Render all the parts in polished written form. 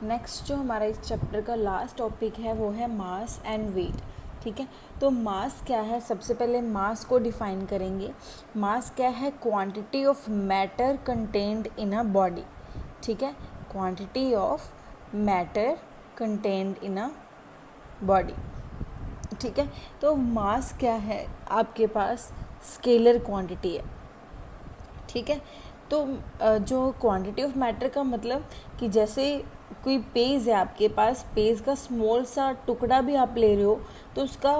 Next जो हमारा इस चैप्टर का लास्ट टॉपिक है वो है मास एंड वेट। ठीक है, तो मास क्या है, सबसे पहले मास को डिफाइन करेंगे। मास क्या है, quantity of matter contained in a body. ठीक है, quantity of matter contained in a body. ठीक है, तो मास क्या है, आपके पास स्केलर क्वांटिटी है। ठीक है, तो जो क्वांटिटी ऑफ मैटर का मतलब कि जैसे कोई पेज है आपके पास, पेज का स्मॉल सा टुकड़ा भी आप ले रहे हो तो उसका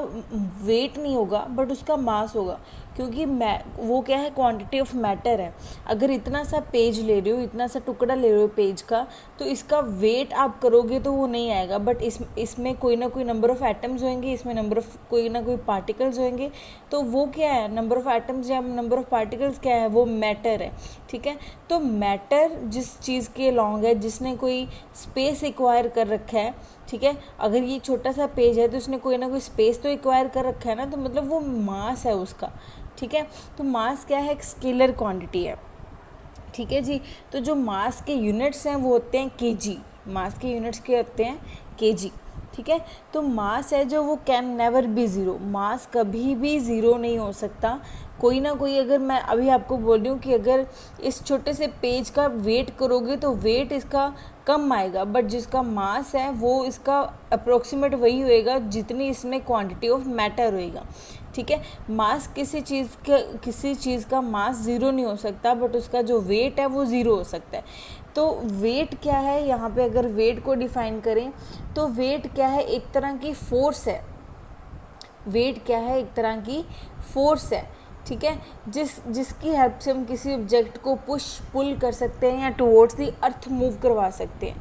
वेट नहीं होगा बट उसका मास होगा, क्योंकि वो क्या है, क्वांटिटी ऑफ मैटर है। अगर इतना सा पेज ले रहे हो, इतना सा टुकड़ा ले रहे हो पेज का, तो इसका वेट आप करोगे तो वो नहीं आएगा, बट इसमें कोई ना कोई नंबर ऑफ एटम्स होंगे, इसमें कोई ना कोई पार्टिकल्स होंगे, तो वो क्या है, नंबर ऑफ एटम्स या नंबर ऑफ पार्टिकल्स क्या है, वो मैटर है। ठीक है, तो मैटर जिस चीज़ के लॉन्ग है, जिसने कोई स्पेस एक्वायर कर रखा है, ठीक है, अगर ये छोटा सा पेज है तो उसने कोई ना कोई स्पेस तो एक्वायर कर रखा है ना, तो मतलब वो मास है उसका। ठीक है, तो मास क्या है, एक स्केलर क्वांटिटी है। ठीक है जी, तो जो मास के यूनिट्स हैं वो होते हैं केजी। मास के यूनिट्स के होते हैं केजी। ठीक है, तो मास है जो वो कैन नेवर बी ज़ीरो, मास कभी भी ज़ीरो नहीं हो सकता। कोई ना कोई, अगर मैं अभी आपको बोल रही हूँ कि अगर इस छोटे से पेज का वेट करोगे तो वेट इसका कम आएगा, बट जिसका मास है वो इसका अप्रोक्सीमेट वही होएगा जितनी इसमें क्वांटिटी ऑफ मैटर होएगा। ठीक है, मास किसी चीज़ का मास ज़ीरो नहीं हो सकता, बट उसका जो वेट है वो ज़ीरो हो सकता है। तो वेट क्या है, यहाँ पे अगर वेट को डिफाइन करें तो वेट क्या है, एक तरह की फोर्स है। वेट क्या है, एक तरह की फोर्स है। ठीक है, जिसकी हेल्प से हम किसी ऑब्जेक्ट को पुश पुल कर सकते हैं या टुवर्ड्स दी अर्थ मूव करवा सकते हैं।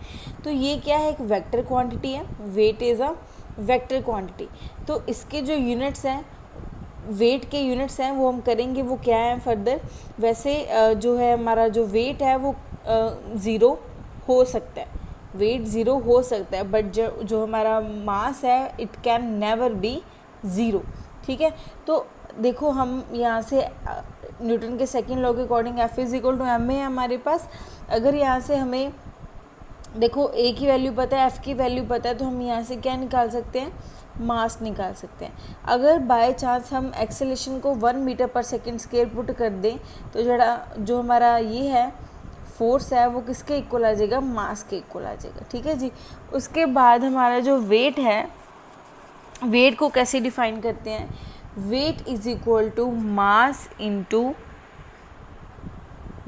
तो ये क्या है, एक वेक्टर क्वांटिटी है। Weight is a vector quantity. तो इसके जो यूनिट्स हैं, वेट के यूनिट्स हैं, वो हम करेंगे, वो क्या है फर्दर। वैसे जो है हमारा जो वेट है वो ज़ीरो हो सकता है, वेट ज़ीरो हो सकता है, बट जो हमारा मास है it can never be zero. ठीक है, तो देखो हम यहाँ से न्यूटन के सेकंड लॉ के according F is equal to M है हमारे पास। अगर यहाँ से हमें देखो ए की वैल्यू पता है, एफ़ की वैल्यू पता है, तो हम यहाँ से क्या निकाल सकते हैं, मास निकाल सकते हैं। अगर बाय चांस हम एक्सेलेरेशन को 1 मीटर पर सेकेंड स्केल पुट कर दें तो जो हमारा ये है फोर्स है वो किसके इक्वल आ जाएगा, मास के इक्वल आ जाएगा। ठीक है जी, उसके बाद हमारा जो वेट है, वेट को कैसे डिफाइन करते हैं, weight is equal to mass into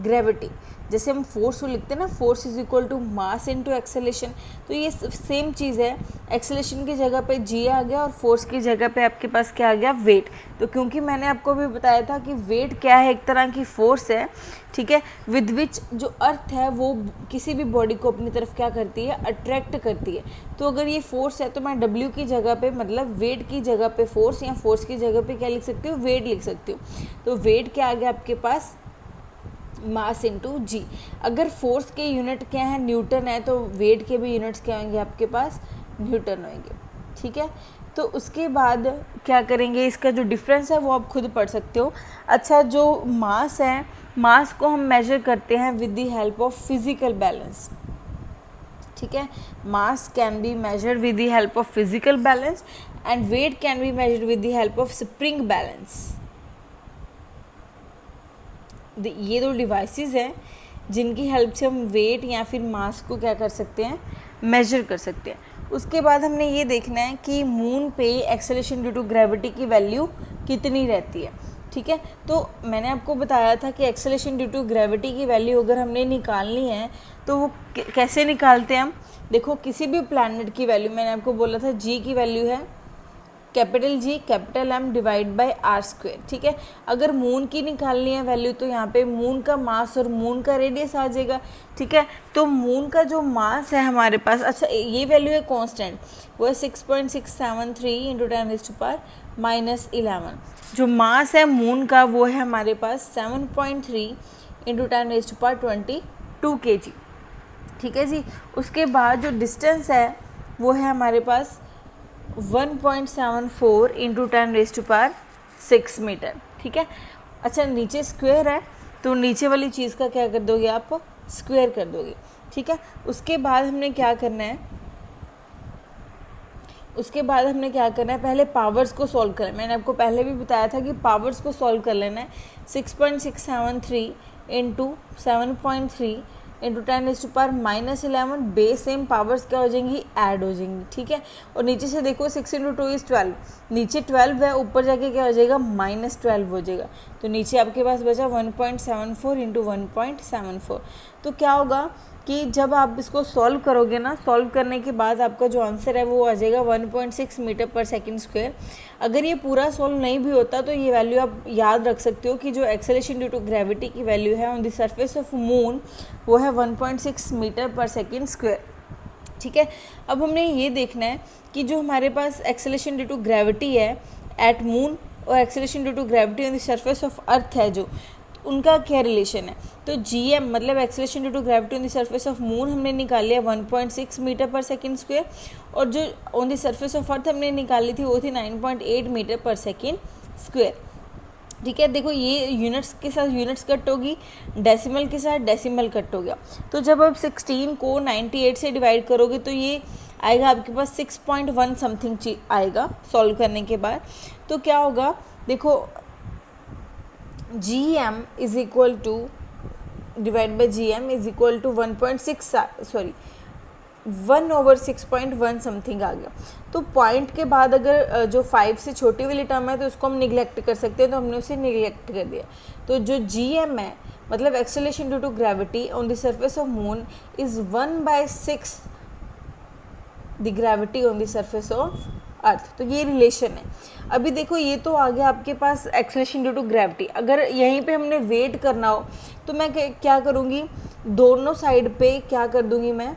gravity. जैसे हम फोर्स को लिखते हैं ना, force is equal to mass into acceleration, तो ये सेम चीज़ है। एक्सेलेरेशन की जगह पे जी आ गया और फोर्स की जगह पे आपके पास क्या आ गया, वेट। तो क्योंकि मैंने आपको भी बताया था कि वेट क्या है, एक तरह की फोर्स है। ठीक है, विद विच जो अर्थ है वो किसी भी बॉडी को अपनी तरफ क्या करती है, अट्रैक्ट करती है। तो अगर ये फोर्स है तो मैं डब्ल्यू की जगह पे, मतलब वेट की जगह पे फोर्स, या फोर्स की जगह पे क्या लिख सकती हूँ, वेट लिख सकती हूँ। तो वेट क्या आ गया आपके पास, मास इंटू जी। अगर फोर्स के यूनिट क्या है, न्यूटन है, तो वेट के भी यूनिट्स क्या होंगे आपके पास, न्यूटन होंगे। ठीक है, तो उसके बाद क्या करेंगे, इसका जो डिफरेंस है वो आप खुद पढ़ सकते हो। अच्छा, जो मास है, मास को हम मेजर करते हैं with the help of physical balance. ठीक है, mass can be measured with the help of physical balance and weight can be measured with the help of spring balance. ये दो डिवाइसेस हैं जिनकी हेल्प से हम वेट या फिर मास को क्या कर सकते हैं, मेजर कर सकते हैं। उसके बाद हमने ये देखना है कि मून पे एक्सेलरेशन ड्यू टू ग्रेविटी की वैल्यू कितनी रहती है। ठीक है, तो मैंने आपको बताया था कि एक्सेलरेशन ड्यू टू ग्रेविटी की वैल्यू अगर हमने निकालनी है तो वो कैसे निकालते हैं हम। देखो, किसी भी प्लैनेट की वैल्यू, मैंने आपको बोला था जी की वैल्यू है capital G capital M divide by are square. ठीक है, अगर मून की निकालनी है वैल्यू तो यहाँ पे मून का मास और मून का रेडियस आ जाएगा। ठीक है, तो मून का जो मास है हमारे पास, अच्छा ये वैल्यू है कांस्टेंट, वो है 6.673 इंटू 10⁻⁻11। जो मास है मून का वो है हमारे पास 7.3 इंटू 10⁻22 kg। ठीक है जी, उसके बाद जो डिस्टेंस है वो है हमारे पास 1.74 इंटू 10⁻6 मीटर। ठीक है, अच्छा नीचे स्क्वायर है तो नीचे वाली चीज़ का क्या कर दोगे आप, स्क्वायर कर दोगे। ठीक है। उसके बाद हमने क्या करना है, पहले पावर्स को सॉल्व करना है। मैंने आपको पहले भी बताया था कि पावर्स को सॉल्व कर लेना है। 6.673 into 7.3 into 10⁻⁻11 base same powers क्या हो जाएंगी, ऐड हो जाएंगी, ठीक है। और नीचे से देखो 6 इंटू 2 इज़ 12, नीचे 12 है, ऊपर जाके क्या हो जाएगा, -12 हो जाएगा। तो नीचे आपके पास बचा 1.74 इंटू 1.74। तो क्या होगा कि जब आप इसको सॉल्व करोगे ना, सॉल्व करने के बाद आपका जो आंसर है वो आ जाएगा 1.6 मीटर पर सेकंड स्क्वायर। अगर ये पूरा सॉल्व नहीं भी होता तो ये वैल्यू आप याद रख सकते हो कि जो एक्सेलरेशन ड्यू टू ग्रेविटी की वैल्यू है on the surface of moon वो है 1.6 मीटर पर सेकंड स्क्वायर, ठीक है। अब हमने ये देखना है कि जो हमारे पास एक्सेलरेशन ड्यू टू ग्रेविटी है एट मून और acceleration due to gravity on the surface of earth है जो, उनका क्या रिलेशन है। तो GM मतलब acceleration due to gravity on the surface of moon हमने निकाल लिया 1.6 मीटर पर सेकंड स्क्वायर, और जो ऑन द सरफेस ऑफ अर्थ हमने निकाली थी वो थी 9.8 मीटर पर सेकंड स्क्वायर, ठीक है। देखो ये यूनिट्स के साथ यूनिट्स कट होगी, डेसिमल के साथ डेसिमल कट हो गया। तो जब आप 16 को 98 से डिवाइड करोगे तो ये आएगा आपके पास 6.1 समथिंग आएगा सॉल्व करने के बाद। तो क्या होगा, देखो GM is equal to divide by GM is equal to 1/6.1 something आ गया। तो पॉइंट के बाद अगर जो 5 से छोटी वाली टर्म है तो उसको हम निगलेक्ट कर सकते हैं, तो हमने उसे निगलेक्ट कर दिया। तो जो GM है मतलब acceleration due to gravity on the surface of moon is 1/6 the gravity on the surface of earth. तो ये रिलेशन है। अभी देखो ये तो आ गया आपके पास एक्सेलरेशन ड्यू टू ग्रेविटी। अगर यहीं पे हमने वेट करना हो तो मैं क्या करूँगी, दोनों साइड पे क्या कर दूँगी, मैं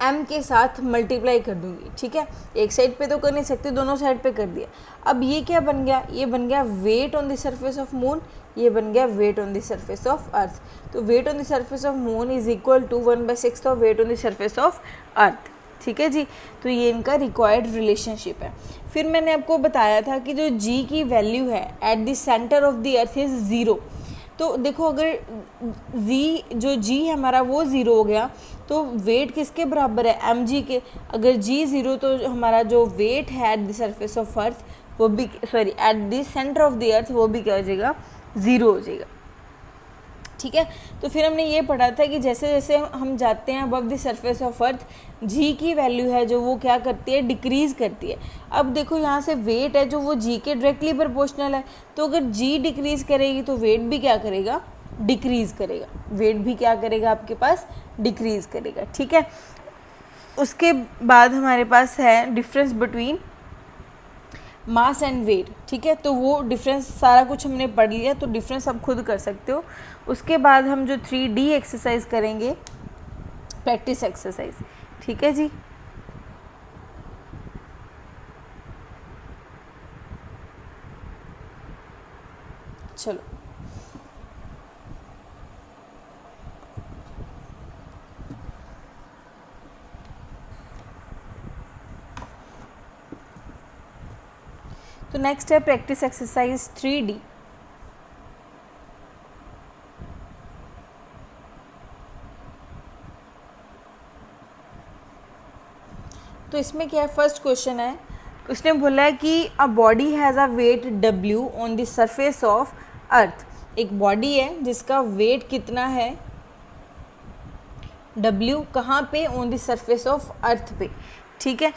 m के साथ मल्टीप्लाई कर दूँगी, ठीक है। एक साइड पे तो कर नहीं सकती, दोनों साइड पे कर दिया। अब ये क्या बन गया, ये बन गया weight on the surface of moon, ये बन गया weight on the surface of earth. तो weight on the surface of moon is equal to 1/6 of weight on the surface of earth, ठीक है जी। तो ये इनका रिक्वायर्ड रिलेशनशिप है। फिर मैंने आपको बताया था कि जो g की वैल्यू है at the centre of the earth is 0। तो देखो अगर जो g है हमारा वो 0 हो गया तो वेट किसके बराबर है, mg के। अगर g 0 तो हमारा जो वेट है एट द सरफेस ऑफ अर्थ वो भी eight the centre of the अर्थ वो भी क्या हो जाएगा, 0 हो जाएगा, ठीक है। तो फिर हमने ये पढ़ा था कि जैसे जैसे हम जाते हैं above the surface of earth g की वैल्यू है जो वो क्या करती है, डिक्रीज़ करती है। अब देखो यहाँ से वेट है जो वो g के डायरेक्टली प्रोपोर्शनल है, तो अगर g डिक्रीज़ करेगी तो वेट भी क्या करेगा, डिक्रीज़ करेगा। वेट भी क्या करेगा, आपके पास डिक्रीज़ करेगा, ठीक है। उसके बाद हमारे पास है difference between mass and weight, ठीक है। तो वो डिफरेंस सारा कुछ हमने पढ़ लिया, तो डिफरेंस आप खुद कर सकते हो। उसके बाद हम जो 3D एक्सरसाइज करेंगे, प्रैक्टिस एक्सरसाइज, ठीक है जी। चलो तो नेक्स्ट है प्रैक्टिस एक्सरसाइज 3D। तो इसमें क्या है, फर्स्ट क्वेश्चन है, उसने बोला है कि a body has a weight W on the surface of earth. एक बॉडी है जिसका वेट कितना है, W, कहाँ पे, ऑन द सरफेस ऑफ अर्थ पे, ठीक है।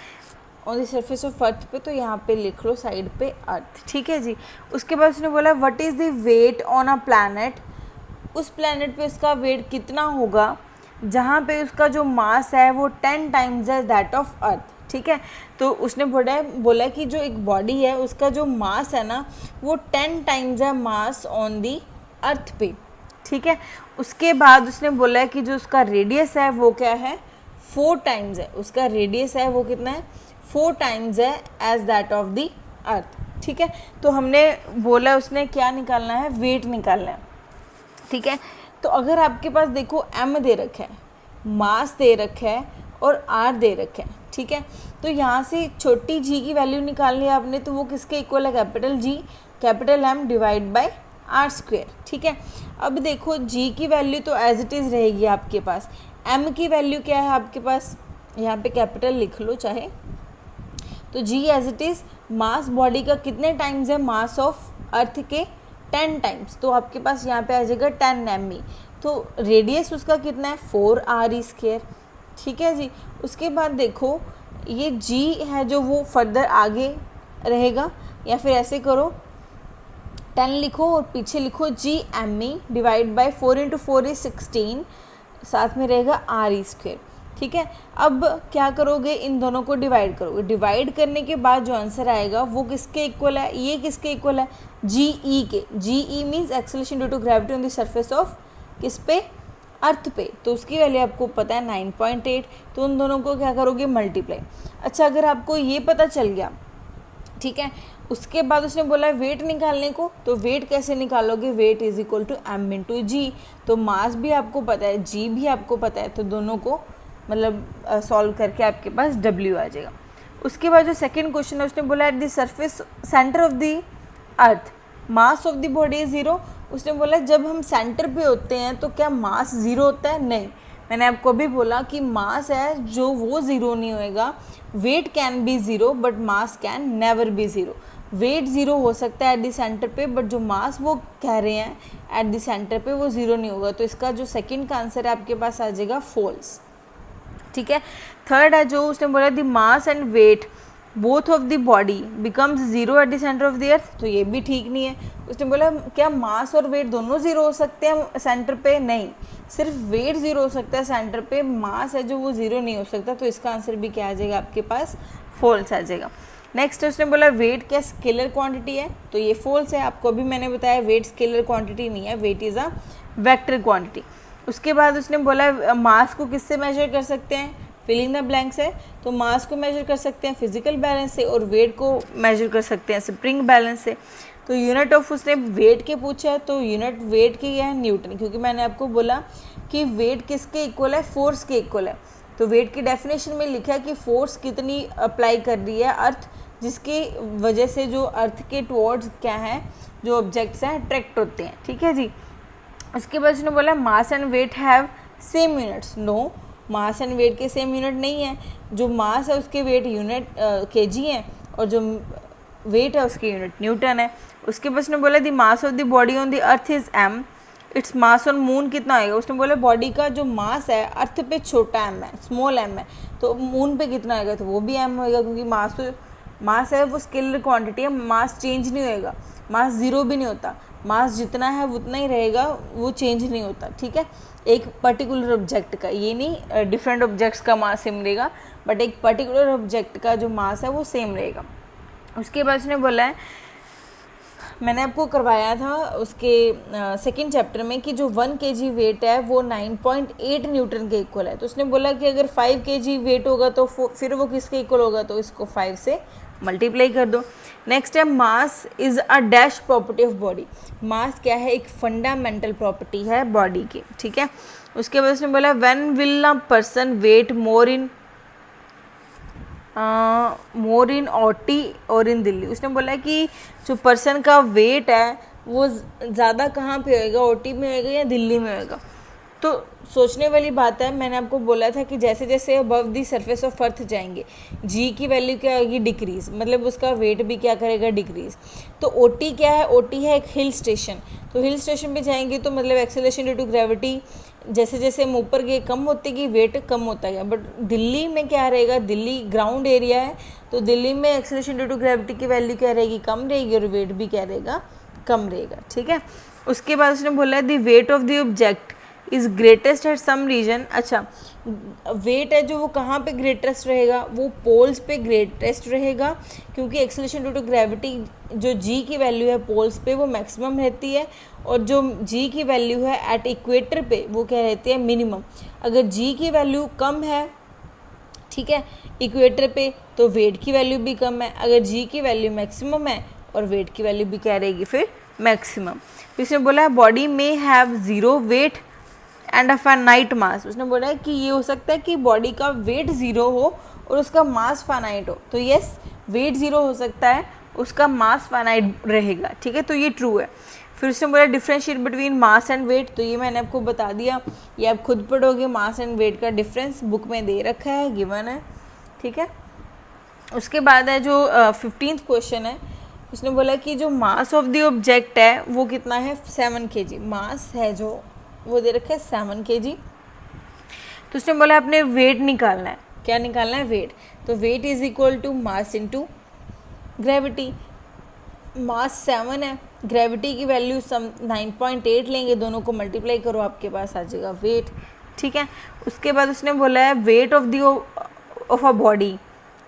ऑन द सरफेस ऑफ अर्थ पे, तो यहाँ पे लिख लो साइड पे अर्थ, ठीक है जी। उसके बाद उसने बोला what is the weight on a planet, उस प्लैनेट पे उसका वेट कितना होगा जहाँ पे उसका जो मास है वो 10 टाइम्स है दैट ऑफ अर्थ, ठीक है। तो उसने बोला कि जो एक बॉडी है उसका जो मास है ना वो 10 टाइम्स है मास ऑन दी अर्थ पे, ठीक है। उसके बाद उसने बोला कि जो उसका रेडियस है वो क्या है, 4 टाइम्स है। उसका रेडियस है वो कितना है, 4 टाइम्स है एज दैट ऑफ दी अर्थ, ठीक है। तो हमने बोला उसने क्या निकालना है, वेट निकालना है, ठीक है। तो अगर आपके पास देखो m दे रखा है, मास दे रखा है और r दे रखा है, ठीक है। तो यहाँ से छोटी g की वैल्यू निकालनी है आपने, तो वो किसके इक्वल है, capital G capital M divide by r square, ठीक है। अब देखो g की वैल्यू तो एज इट इज़ रहेगी आपके पास, m की वैल्यू क्या है आपके पास, यहाँ पे कैपिटल लिख लो चाहे, तो g as it is mass body का कितने टाइम्स है, मास ऑफ अर्थ के 10 टाइम्स, तो आपके पास यहाँ पे आ जाएगा 10 m, तो रेडियस उसका कितना है 4r², ठीक है जी। उसके बाद देखो ये g है जो वो फर्दर आगे रहेगा, या फिर ऐसे करो 10 लिखो और पीछे लिखो g m डिवाइड बाई 4 × 4 = 16, साथ में रहेगा r², ठीक है। अब क्या करोगे, इन दोनों को डिवाइड करोगे, डिवाइड करने के बाद जो आंसर आएगा वो किसके इक्वल है, ये किसके इक्वल है, GE के। GE means acceleration due to gravity on the surface of किस पे, अर्थ पे, तो उसकी वैल्यू आपको पता है 9.8, तो उन दोनों को क्या करोगे, मल्टीप्लाई। अच्छा, अगर आपको ये पता चल गया, ठीक है, उसके बाद उसने बोला है वेट निकालने को, तो वेट कैसे निकालोगे, weight is equal to m × g, तो मास भी आपको पता है, g भी आपको पता है, तो दोनों को मतलब सॉल्व करके आपके पास W आ जाएगा। उसके बाद जो सेकंड क्वेश्चन है उसने बोला at the surface centre of the earth mass of the body is 0। उसने बोला जब हम सेंटर पे होते हैं तो क्या मास 0 होता है, नहीं। मैंने आपको अभी बोला कि मास है जो वो 0 नहीं होएगा, weight can be 0 but mass can never be 0। Weight 0 हो सकता है एट द सेंटर पे, बट जो मास वो कह रहे हैं एट द सेंटर पे वो 0 नहीं होगा, तो इसका जो सेकंड का आंसर है आपके पास आ जाएगा फॉल्स, ठीक है। थर्ड है जो उसने बोला the mass and weight both of the body becomes 0 at the centre of the earth, तो ये भी ठीक नहीं है। उसने बोला क्या मास और वेट दोनों 0 हो सकते हैं सेंटर पे, नहीं, सिर्फ वेट 0 हो सकता है सेंटर पे, मास है जो वो 0 नहीं हो सकता, तो इसका आंसर भी क्या आ जाएगा आपके पास, फॉल्स आ जाएगा। नेक्स्ट उसने बोला वेट क्या स्केलर क्वांटिटी है, तो ये फॉल्स है। आपको अभी मैंने बताया वेट स्केलर क्वांटिटी नहीं है, weight is a vector quantity. उसके बाद उसने बोला मास को किससे मेजर कर सकते हैं, फिलिंग द ब्लैंक्स है, तो मास को मेजर कर सकते हैं फिजिकल बैलेंस से, और वेट को मेजर कर सकते हैं स्प्रिंग बैलेंस से। तो यूनिट ऑफ उसने वेट के पूछा है, तो यूनिट वेट की है न्यूटन, क्योंकि मैंने आपको बोला कि वेट किसके इक्वल है, फोर्स के इक्वल है। तो वेट की डेफिनेशन में लिखा है कि फोर्स कितनी अप्लाई कर रही है अर्थ, जिसकी वजह से जो अर्थ के टुवर्ड्स क्या है, जो ऑब्जेक्ट्स हैं अट्रैक्ट होते हैं, ठीक है जी। उसके बाद उसने बोला mass and weight have same units, no, mass and weight के सेम यूनिट नहीं है। जो मास है उसके वेट यूनिट kg है, और जो वेट है उसकी यूनिट न्यूटन है। उसके बाद उसने बोला the mass of the body on the earth is m, its mass on moon कितना आएगा। उसने बोला बॉडी का जो मास है अर्थ पे छोटा m है, स्मॉल m है, तो मून पे कितना आएगा, तो वो भी m होएगा, क्योंकि मास है वो स्केलर क्वांटिटी है, मास चेंज नहीं होएगा, मास 0 भी नहीं होता, मास जितना है उतना ही रहेगा, वो चेंज नहीं होता, ठीक है। एक पर्टिकुलर ऑब्जेक्ट का, ये नहीं डिफरेंट ऑब्जेक्ट्स का मास सेम रहेगा, बट एक पर्टिकुलर ऑब्जेक्ट का जो मास है वो सेम रहेगा। उसके बाद उसने बोला है, मैंने आपको करवाया था उसके सेकंड चैप्टर में कि जो 1 kg वेट है वो 9.8 न्यूटन के इक्वल है। तो उसने बोला कि अगर 5 kg वेट होगा तो फिर वो किसके इक्वल होगा, तो इसको 5 से मल्टीप्लाई कर दो। नेक्स्ट है mass is a dash property of body, mass क्या है, एक फंडामेंटल प्रॉपर्टी है बॉडी की, ठीक है। उसके बाद उसने बोला when will a person weight more in Ooty or in Delhi. उसने बोला कि जो पर्सन का वेट है वो ज़्यादा कहाँ पे होएगा, ओटी में होएगा या दिल्ली में होएगा। तो सोचने वाली बात है, मैंने आपको बोला था कि जैसे जैसे अबव दी सरफेस ऑफ अर्थ जाएंगे जी की वैल्यू क्या आएगी, डिक्रीज, मतलब उसका वेट भी क्या करेगा, डिक्रीज। तो ओटी क्या है, ओटी है एक हिल स्टेशन, तो हिल स्टेशन पे जाएंगे तो मतलब एक्सेलरेशन ड्यू टू ग्रेविटी जैसे जैसे हम ऊपर गए कम होती गई, वेट कम होता गया। बट दिल्ली में क्या रहेगा, दिल्ली ग्राउंड एरिया है, तो दिल्ली में एक्सेलरेशन ड्यू टू ग्रेविटी की वैल्यू क्या रहेगी, कम रहेगी, और वेट भी क्या रहेगा, कम रहेगा, ठीक है। उसके बाद उसने बोला है the weight of the object is greatest at some region. अच्छा, वेट है जो वो कहाँ पे ग्रेटेस्ट रहेगा, वो पोल्स पे ग्रेटेस्ट रहेगा, क्योंकि एक्सेलरेशन ड्यू टू ग्रेविटी जो जी की वैल्यू है पोल्स पे वो मैक्सिमम रहती है, और जो जी की वैल्यू है एट इक्वेटर पे वो क्या रहती है, मिनिमम। अगर जी की वैल्यू कम है, ठीक है, इक्वेटर पे, तो वेट की वैल्यू भी कम है। अगर जी की वैल्यू मैक्सिमम है और वेट की वैल्यू भी क्या रहेगी, फिर मैक्सिमम। इसने बोला है बॉडी में have 0 weight and a finite mass. उसने बोला है कि ये हो सकता है कि बॉडी का वेट 0 हो और उसका मास फाइनाइट हो, तो यस वेट 0 हो सकता है, उसका मास फाइनाइट रहेगा, ठीक है, तो ये ट्रू है। फिर उसने बोला differentiate between mass and weight, तो ये मैंने आपको बता दिया, ये आप खुद पढ़ोगे, मास एंड वेट का डिफरेंस बुक में दे रखा है, गिवन है, ठीक है। उसके बाद है जो 15th क्वेश्चन है, उसने बोला कि जो मास ऑफ द ऑब्जेक्ट है वो कितना है, 7 kg मास है जो वो दे रखा है 7 kg। तो उसने बोला अपने वेट निकालना है, क्या निकालना है, वेट। तो weight is equal to mass into gravity. Mass 7 है, ग्रेविटी की वैल्यू सम 9.8 लेंगे, दोनों को मल्टीप्लाई करो, आपके पास आ जाएगा वेट, ठीक है। उसके बाद उसने बोला है wait of a body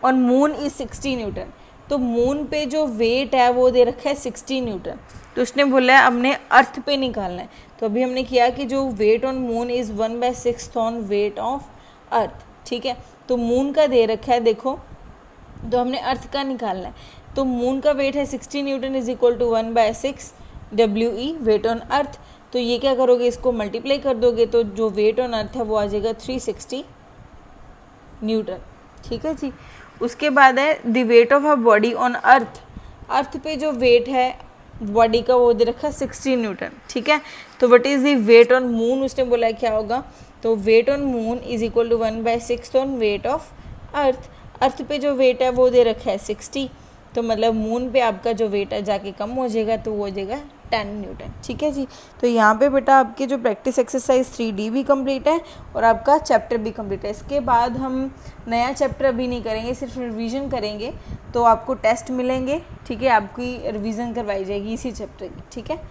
on moon is 60 Newton. तो मून पे जो वेट है वो दे रखा है 60 न्यूटन। तो उसने बोला है हमने अर्थ पे निकालना है। तो अभी हमने किया कि जो weight on moon is 1/6 on weight of earth, ठीक है। तो मून का दे रखा है देखो, तो हमने अर्थ का निकालना है। तो मून का वेट है 60 newton is equal to 1/6 WE weight on earth. तो ये क्या करोगे, इसको मल्टीप्लाई कर दोगे, तो जो वेट ऑन अर्थ है वो आ जाएगा 360 न्यूटन, ठीक है जी। उसके बाद है the weight of a body on earth. Earth पे जो वेट है बॉडी का वो दे रखा है 60 न्यूटन, ठीक है। तो what is the weight on moon, उसने बोला है क्या होगा, तो weight on moon is equal to 1/6 on weight of earth. Earth पे जो वेट है वो दे रखा है 60, तो मतलब मून पे आपका जो वेट है जाके कम हो जाएगा, तो वो हो जाएगा 10 न्यूटन, ठीक है जी। तो यहाँ पे बेटा आपकी जो प्रैक्टिस एक्सरसाइज 3D भी कंप्लीट है और आपका चैप्टर भी कंप्लीट है। इसके बाद हम नया चैप्टर अभी नहीं करेंगे, सिर्फ रिवीजन करेंगे, तो आपको टेस्ट मिलेंगे, ठीक है, आपकी रिवीजन करवाई जाएगी इसी चैप्टर की, ठीक है।